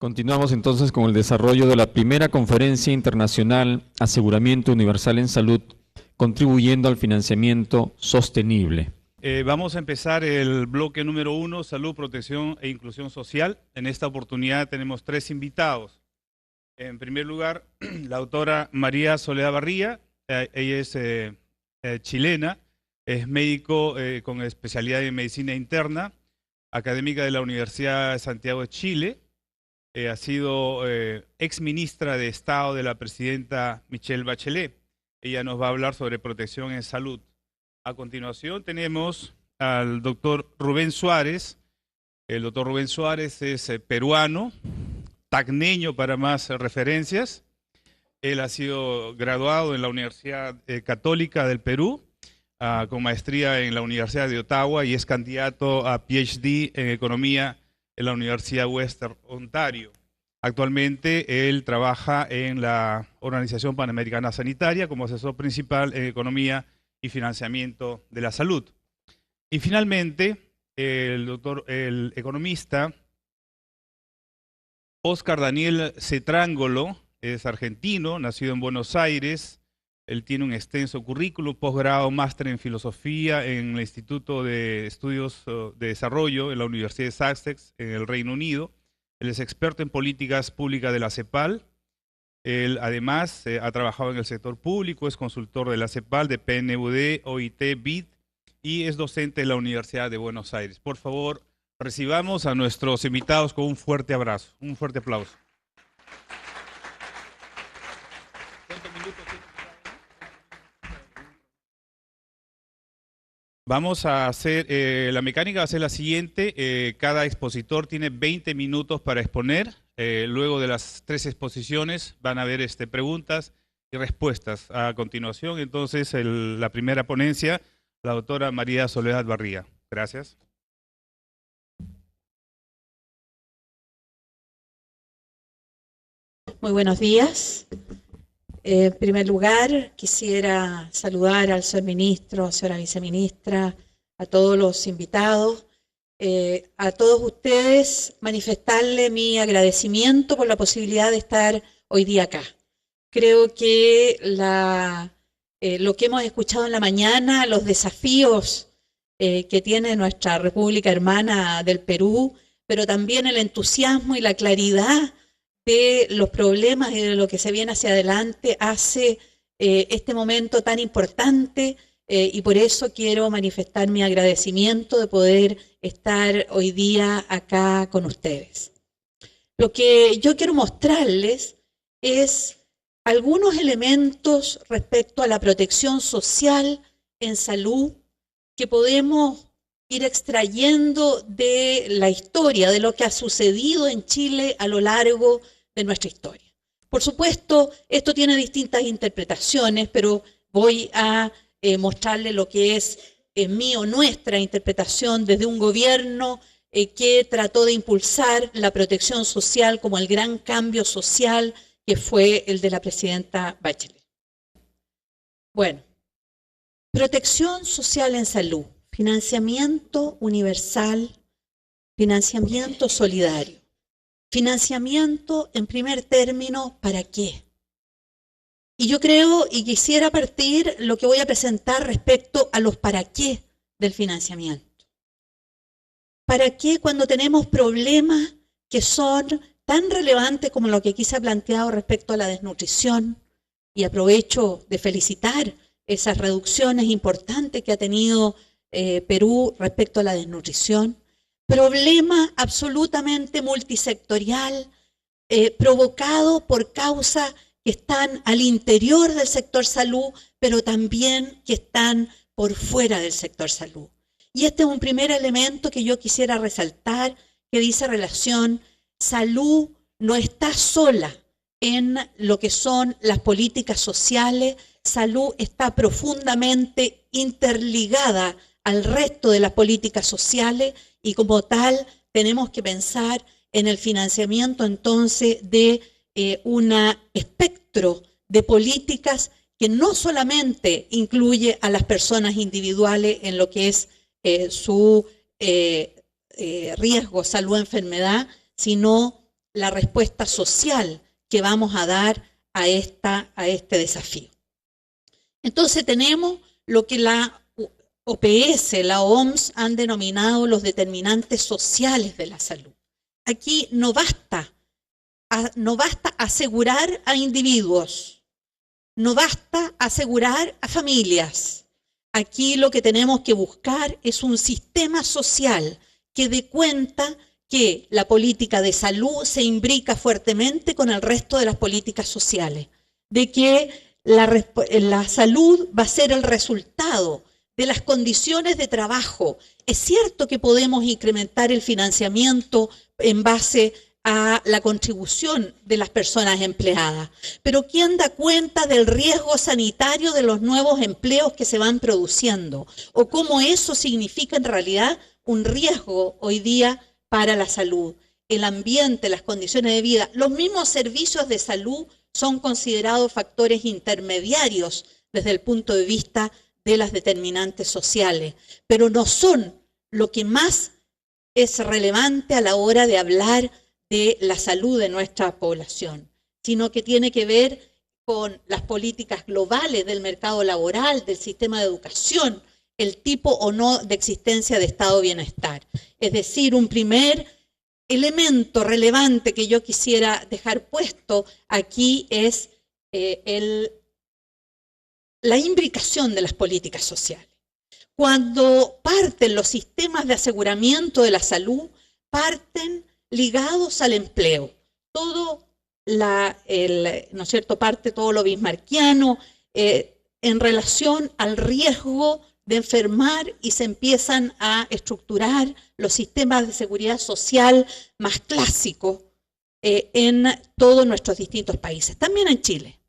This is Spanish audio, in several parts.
Continuamos entonces con el desarrollo de la primera Conferencia Internacional Aseguramiento Universal en Salud, contribuyendo al financiamiento sostenible. Vamos a empezar el bloque número 1, Salud, Protección e Inclusión Social. En esta oportunidad tenemos 3 invitados. En primer lugar, la doctora María Soledad Barría. Ella es chilena, es médico con especialidad en medicina interna, académica de la Universidad de Santiago de Chile. Ha sido ex ministra de Estado de la presidenta Michelle Bachelet. Ella nos va a hablar sobre protección en salud. A continuación tenemos al doctor Rubén Suárez. El doctor Rubén Suárez es peruano, tacneño para más referencias. Él ha sido graduado en la Universidad Católica del Perú, con maestría en la Universidad de Ottawa, y es candidato a PhD en Economía en la Universidad Western Ontario. Actualmente él trabaja en la Organización Panamericana Sanitaria como asesor principal en Economía y Financiamiento de la Salud. Y finalmente, el economista Óscar Daniel Cetrangolo es argentino, nacido en Buenos Aires. Él tiene un extenso currículum, posgrado, máster en filosofía en el Instituto de Estudios de Desarrollo en la Universidad de Sussex, en el Reino Unido. Él es experto en políticas públicas de la CEPAL. Él además ha trabajado en el sector público, es consultor de la CEPAL, de PNUD, OIT, BID, y es docente de la Universidad de Buenos Aires. Por favor, recibamos a nuestros invitados con un fuerte abrazo, un fuerte aplauso. Vamos a hacer, la mecánica va a ser la siguiente. Cada expositor tiene 20 minutos para exponer. Luego de las 3 exposiciones van a haber preguntas y respuestas. A continuación, entonces, la primera ponencia, la doctora María Soledad Barría. Gracias. Muy buenos días. En primer lugar, quisiera saludar al señor ministro, señora viceministra, a todos los invitados, a todos ustedes, manifestarle mi agradecimiento por la posibilidad de estar hoy día acá. Creo que lo que hemos escuchado en la mañana, los desafíos que tiene nuestra República Hermana del Perú, pero también el entusiasmo y la claridad de los problemas y de lo que se viene hacia adelante hace este momento tan importante, y por eso quiero manifestar mi agradecimiento de poder estar hoy día acá con ustedes. Lo que yo quiero mostrarles es algunos elementos respecto a la protección social en salud que podemos ir extrayendo de la historia, de lo que ha sucedido en Chile a lo largo de nuestra historia. Por supuesto, esto tiene distintas interpretaciones, pero voy a mostrarle lo que es mi o nuestra interpretación desde un gobierno que trató de impulsar la protección social como el gran cambio social que fue el de la presidenta Bachelet. Bueno, protección social en salud, financiamiento universal, financiamiento solidario. Financiamiento, en primer término, ¿para qué? Y yo creo y quisiera partir lo que voy a presentar respecto a los para qué del financiamiento. ¿Para qué cuando tenemos problemas que son tan relevantes como lo que aquí se ha planteado respecto a la desnutrición? Y aprovecho de felicitar esas reducciones importantes que ha tenido Perú respecto a la desnutrición. Problema absolutamente multisectorial, provocado por causas que están al interior del sector salud, pero también que están por fuera del sector salud. Y este es un primer elemento que yo quisiera resaltar, que dice relación, salud no está sola en lo que son las políticas sociales, salud está profundamente interligada al resto de las políticas sociales, y como tal tenemos que pensar en el financiamiento entonces de un espectro de políticas que no solamente incluye a las personas individuales en lo que es su riesgo, salud, enfermedad, sino la respuesta social que vamos a dar a este desafío. Entonces tenemos lo que la OPS, la OMS, han denominado los determinantes sociales de la salud. Aquí no basta asegurar a individuos, no basta asegurar a familias. Aquí lo que tenemos que buscar es un sistema social que dé cuenta que la política de salud se imbrica fuertemente con el resto de las políticas sociales, de que la salud va a ser el resultado de las condiciones de trabajo. Es cierto que podemos incrementar el financiamiento en base a la contribución de las personas empleadas, pero ¿quién da cuenta del riesgo sanitario de los nuevos empleos que se van produciendo? O cómo eso significa en realidad un riesgo hoy día para la salud, el ambiente, las condiciones de vida. Los mismos servicios de salud son considerados factores intermediarios desde el punto de vista de las determinantes sociales, pero no son lo que más es relevante a la hora de hablar de la salud de nuestra población, sino que tiene que ver con las políticas globales del mercado laboral, del sistema de educación, el tipo o no de existencia de estado de bienestar. Es decir, un primer elemento relevante que yo quisiera dejar puesto aquí es la imbricación de las políticas sociales. Cuando parten los sistemas de aseguramiento de la salud, parten ligados al empleo. Todo ¿no es cierto?, parte todo lo bismarckiano en relación al riesgo de enfermar, y se empiezan a estructurar los sistemas de seguridad social más clásicos en todos nuestros distintos países, también en Chile.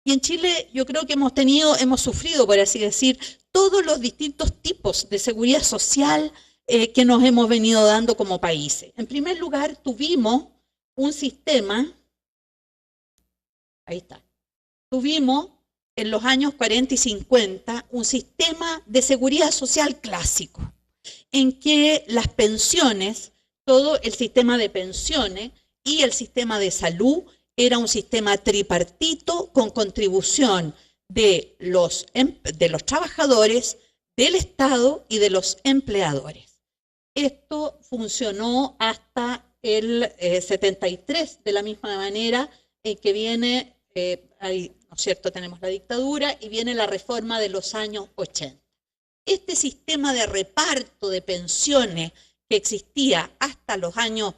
Y en Chile yo creo que hemos sufrido, por así decir, todos los distintos tipos de seguridad social que nos hemos venido dando como países. En primer lugar, tuvimos un sistema, tuvimos en los años 40 y 50 un sistema de seguridad social clásico, en que las pensiones, todo el sistema de pensiones y el sistema de salud era un sistema tripartito con contribución de los trabajadores, del Estado y de los empleadores. Esto funcionó hasta el 73, de la misma manera que viene, ahí, ¿no es cierto?, tenemos la dictadura y viene la reforma de los años 80. Este sistema de reparto de pensiones que existía hasta los años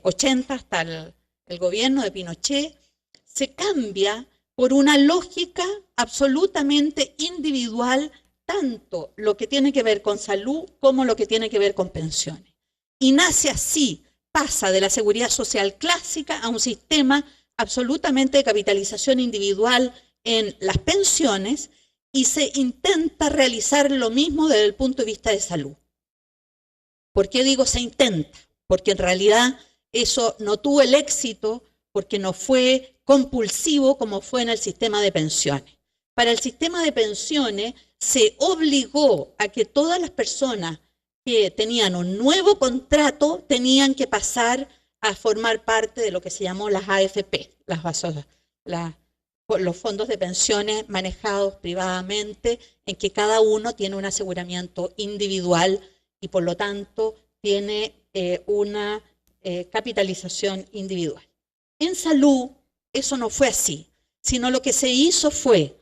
80, hasta el gobierno de Pinochet, se cambia por una lógica absolutamente individual, tanto lo que tiene que ver con salud como lo que tiene que ver con pensiones. Y nace así, pasa de la seguridad social clásica a un sistema absolutamente de capitalización individual en las pensiones, y se intenta realizar lo mismo desde el punto de vista de salud. ¿Por qué digo se intenta? Porque en realidad eso no tuvo el éxito, porque no fue compulsivo como fue en el sistema de pensiones. Para el sistema de pensiones se obligó a que todas las personas que tenían un nuevo contrato tenían que pasar a formar parte de lo que se llamó las AFP, los fondos de pensiones manejados privadamente, en que cada uno tiene un aseguramiento individual y por lo tanto tiene una capitalización individual. En salud eso no fue así, sino lo que se hizo fue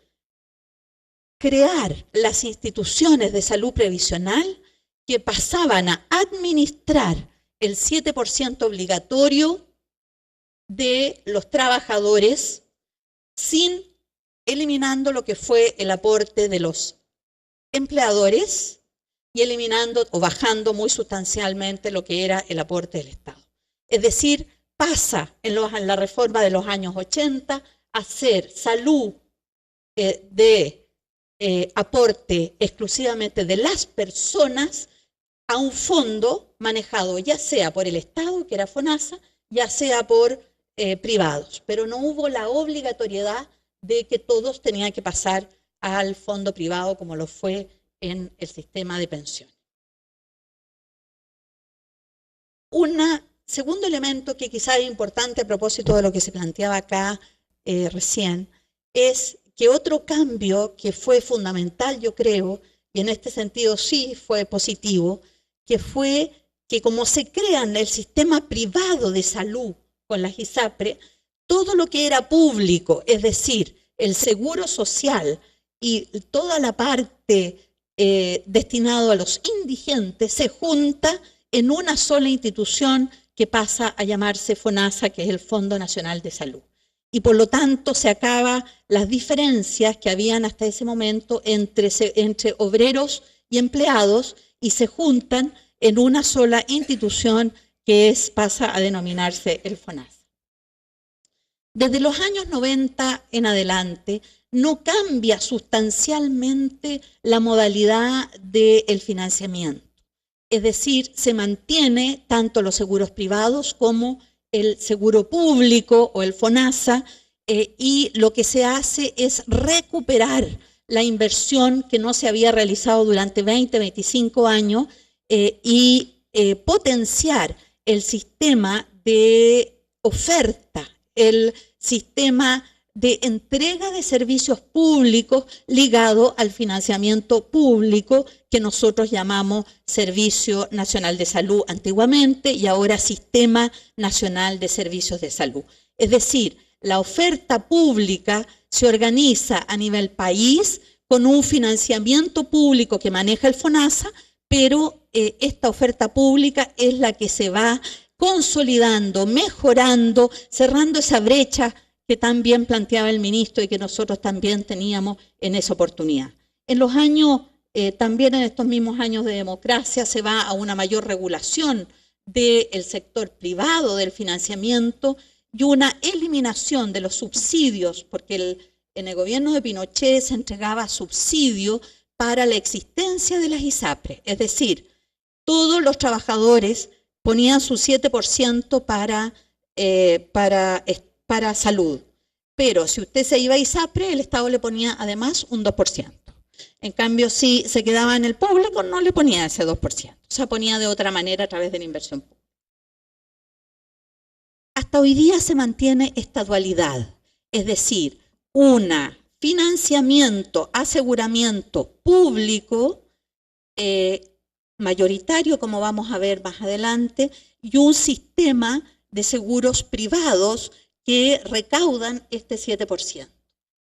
crear las instituciones de salud previsional que pasaban a administrar el 7% obligatorio de los trabajadores, eliminando lo que fue el aporte de los empleadores y eliminando o bajando muy sustancialmente lo que era el aporte del Estado. Es decir, pasa en la reforma de los años 80 a ser salud de aporte exclusivamente de las personas a un fondo manejado ya sea por el Estado, que era FONASA, ya sea por privados, pero no hubo la obligatoriedad de que todos tenían que pasar al fondo privado como lo fue en el sistema de pensiones. Una segundo elemento que quizá es importante a propósito de lo que se planteaba acá recién, es que otro cambio que fue fundamental, yo creo, y en este sentido sí fue positivo, que fue que como se crea en el sistema privado de salud con las ISAPRE, todo lo que era público, es decir, el seguro social y toda la parte destinado a los indigentes, se junta en una sola institución que pasa a llamarse FONASA, que es el Fondo Nacional de Salud. Y por lo tanto se acaban las diferencias que habían hasta ese momento entre obreros y empleados y se juntan en una sola institución que pasa a denominarse el FONASA. Desde los años 90 en adelante no cambia sustancialmente la modalidad del financiamiento. Es decir, se mantiene tanto los seguros privados como el seguro público o el FONASA, y lo que se hace es recuperar la inversión que no se había realizado durante 20, 25 años y potenciar el sistema de oferta, el sistema de entrega de servicios públicos ligado al financiamiento público que nosotros llamamos Servicio Nacional de Salud antiguamente y ahora Sistema Nacional de Servicios de Salud. Es decir, la oferta pública se organiza a nivel país con un financiamiento público que maneja el FONASA, pero esta oferta pública es la que se va consolidando, mejorando, cerrando esa brecha que tan bien planteaba el ministro y que nosotros también teníamos en esa oportunidad. En los años, también en estos mismos años de democracia, se va a una mayor regulación del sector privado, del financiamiento, y una eliminación de los subsidios, porque en el gobierno de Pinochet se entregaba subsidio para la existencia de las ISAPRE, es decir, todos los trabajadores ponían su 7% para salud, pero si usted se iba a ISAPRE, el Estado le ponía además un 2%. En cambio, si se quedaba en el público, no le ponía ese 2%, o sea, ponía de otra manera a través de la inversión pública. Hasta hoy día se mantiene esta dualidad, es decir, un financiamiento, aseguramiento público, mayoritario, como vamos a ver más adelante, y un sistema de seguros privados que recaudan este 7%.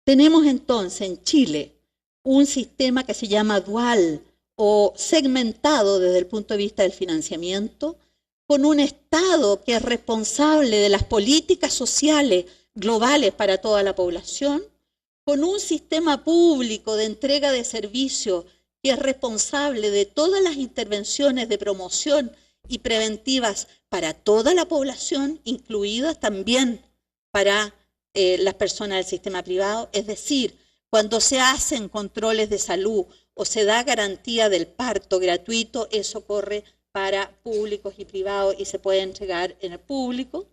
Tenemos entonces en Chile un sistema que se llama dual o segmentado desde el punto de vista del financiamiento, con un Estado que es responsable de las políticas sociales globales para toda la población, con un sistema público de entrega de servicios que es responsable de todas las intervenciones de promoción y preventivas para toda la población, incluidas también para las personas del sistema privado. Es decir, cuando se hacen controles de salud o se da garantía del parto gratuito, eso corre para públicos y privados y se puede entregar en el público,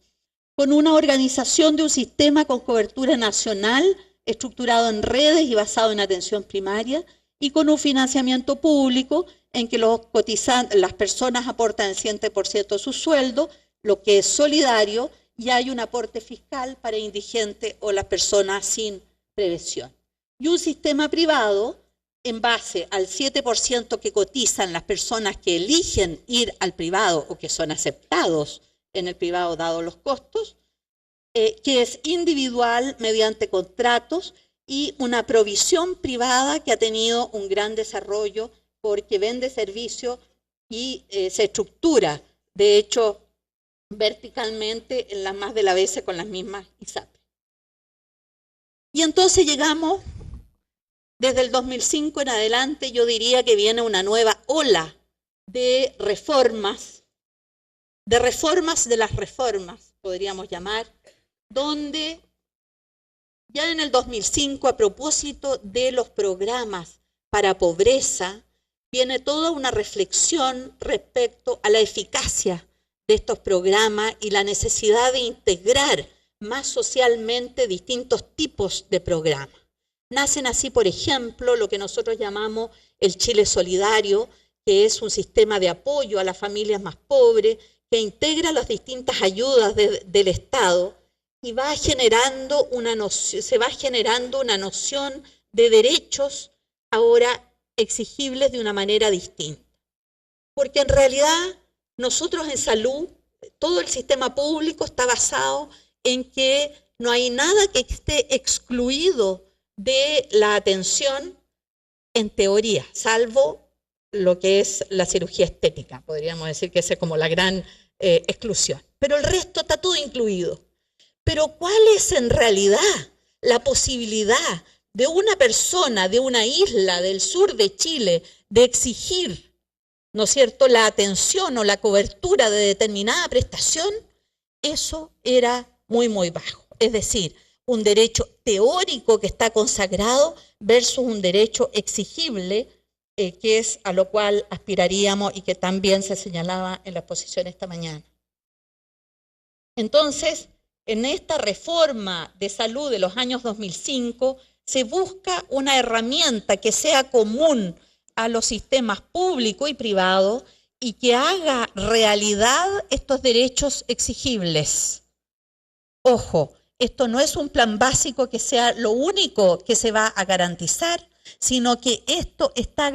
con una organización de un sistema con cobertura nacional, estructurado en redes y basado en atención primaria, y con un financiamiento público en que las personas aportan el 100% de su sueldo, lo que es solidario, y hay un aporte fiscal para indigentes o las personas sin previsión. Y un sistema privado en base al 7% que cotizan las personas que eligen ir al privado o que son aceptados en el privado dado los costos, que es individual mediante contratos y una provisión privada que ha tenido un gran desarrollo porque vende servicios y se estructura, de hecho, verticalmente en las más de las veces con las mismas ISAPRE. Y entonces llegamos, desde el 2005 en adelante, yo diría que viene una nueva ola de reformas de las reformas, podríamos llamar, donde ya en el 2005, a propósito de los programas para pobreza, viene toda una reflexión respecto a la eficacia de estos programas y la necesidad de integrar más socialmente distintos tipos de programas. Nacen así, por ejemplo, lo que nosotros llamamos el Chile Solidario, que es un sistema de apoyo a las familias más pobres, que integra las distintas ayudas del Estado y se va generando una noción de derechos ahora exigibles de una manera distinta. Porque en realidad nosotros en salud, todo el sistema público está basado en que no hay nada que esté excluido de la atención en teoría, salvo lo que es la cirugía estética. Podríamos decir que esa es como la gran exclusión. Pero el resto está todo incluido. Pero ¿cuál es en realidad la posibilidad de una persona de una isla del sur de Chile de exigir, ¿no es cierto?, la atención o la cobertura de determinada prestación? Eso era muy, muy bajo. Es decir, un derecho teórico que está consagrado versus un derecho exigible, que es a lo cual aspiraríamos y que también se señalaba en la exposición esta mañana. Entonces, en esta reforma de salud de los años 2005, se busca una herramienta que sea común a los sistemas público y privado y que haga realidad estos derechos exigibles. Ojo, esto no es un plan básico que sea lo único que se va a garantizar, sino que esto está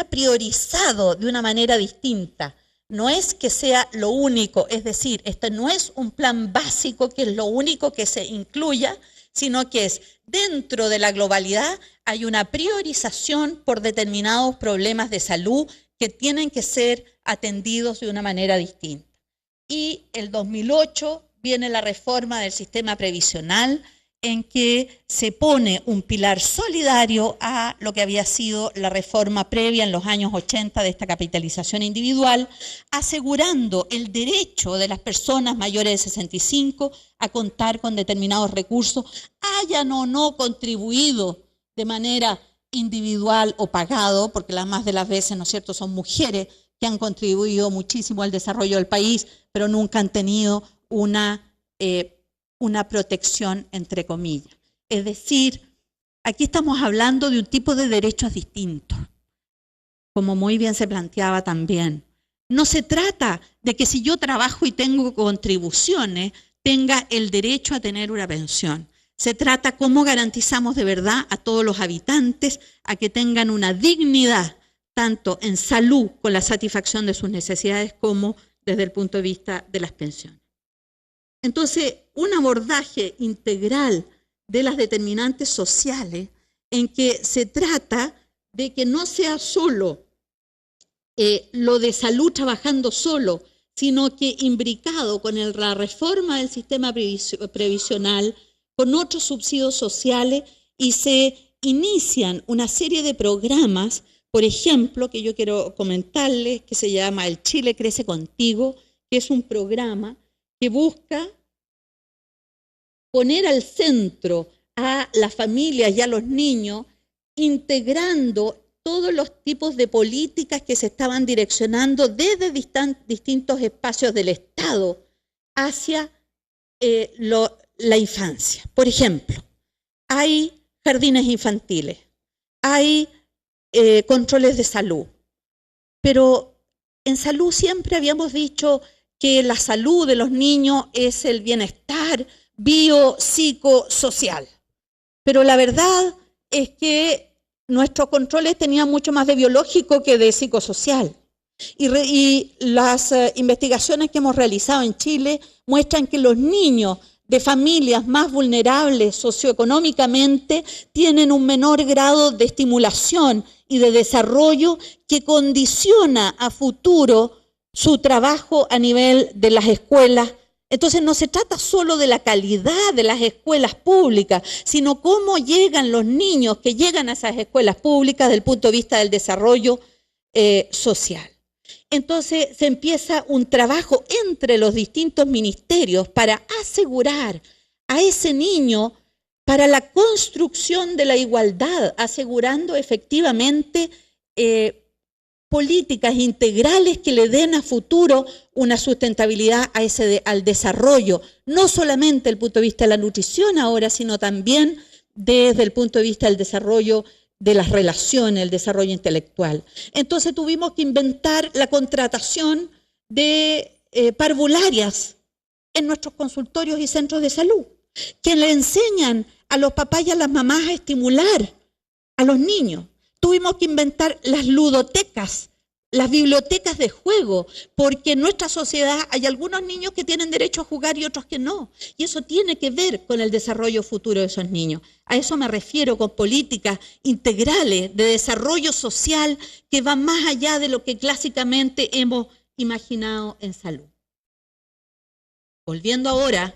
priorizado de una manera distinta. No es que sea lo único, es decir, esto no es un plan básico que es lo único que se incluya, sino que es dentro de la globalidad hay una priorización por determinados problemas de salud que tienen que ser atendidos de una manera distinta. Y el 2008 viene la reforma del sistema previsional, en que se pone un pilar solidario a lo que había sido la reforma previa en los años 80 de esta capitalización individual, asegurando el derecho de las personas mayores de 65 a contar con determinados recursos, hayan o no contribuido de manera individual o pagado, porque la más de las veces, ¿no es cierto?, son mujeres que han contribuido muchísimo al desarrollo del país, pero nunca han tenido una protección, entre comillas. Es decir, aquí estamos hablando de un tipo de derechos distintos, como muy bien se planteaba también. No se trata de que si yo trabajo y tengo contribuciones, tenga el derecho a tener una pensión. Se trata cómo garantizamos de verdad a todos los habitantes a que tengan una dignidad, tanto en salud, con la satisfacción de sus necesidades, como desde el punto de vista de las pensiones. Entonces, un abordaje integral de las determinantes sociales en que se trata de que no sea solo lo de salud trabajando solo, sino que imbricado con la reforma del sistema previsional, con otros subsidios sociales, y se inician una serie de programas, por ejemplo, que yo quiero comentarles, que se llama El Chile Crece Contigo, que es un programa que busca poner al centro a las familias y a los niños, integrando todos los tipos de políticas que se estaban direccionando desde distintos espacios del Estado hacia la infancia. Por ejemplo, hay jardines infantiles, hay controles de salud, pero en salud siempre habíamos dicho que la salud de los niños es el bienestar biopsicosocial. Pero la verdad es que nuestros controles tenían mucho más de biológico que de psicosocial. Y las investigaciones que hemos realizado en Chile muestran que los niños de familias más vulnerables socioeconómicamente tienen un menor grado de estimulación y de desarrollo que condiciona a futuro su trabajo a nivel de las escuelas. Entonces no se trata solo de la calidad de las escuelas públicas, sino cómo llegan los niños que llegan a esas escuelas públicas desde el punto de vista del desarrollo social. Entonces se empieza un trabajo entre los distintos ministerios para asegurar a ese niño para la construcción de la igualdad, asegurando efectivamente políticas integrales que le den a futuro una sustentabilidad al desarrollo, no solamente desde el punto de vista de la nutrición ahora, sino también desde el punto de vista del desarrollo de las relaciones, el desarrollo intelectual. Entonces tuvimos que inventar la contratación de parvularias en nuestros consultorios y centros de salud, que le enseñan a los papás y a las mamás a estimular a los niños. Tuvimos que inventar las ludotecas, las bibliotecas de juego, porque en nuestra sociedad hay algunos niños que tienen derecho a jugar y otros que no. Y eso tiene que ver con el desarrollo futuro de esos niños. A eso me refiero con políticas integrales de desarrollo social que van más allá de lo que clásicamente hemos imaginado en salud. Volviendo ahora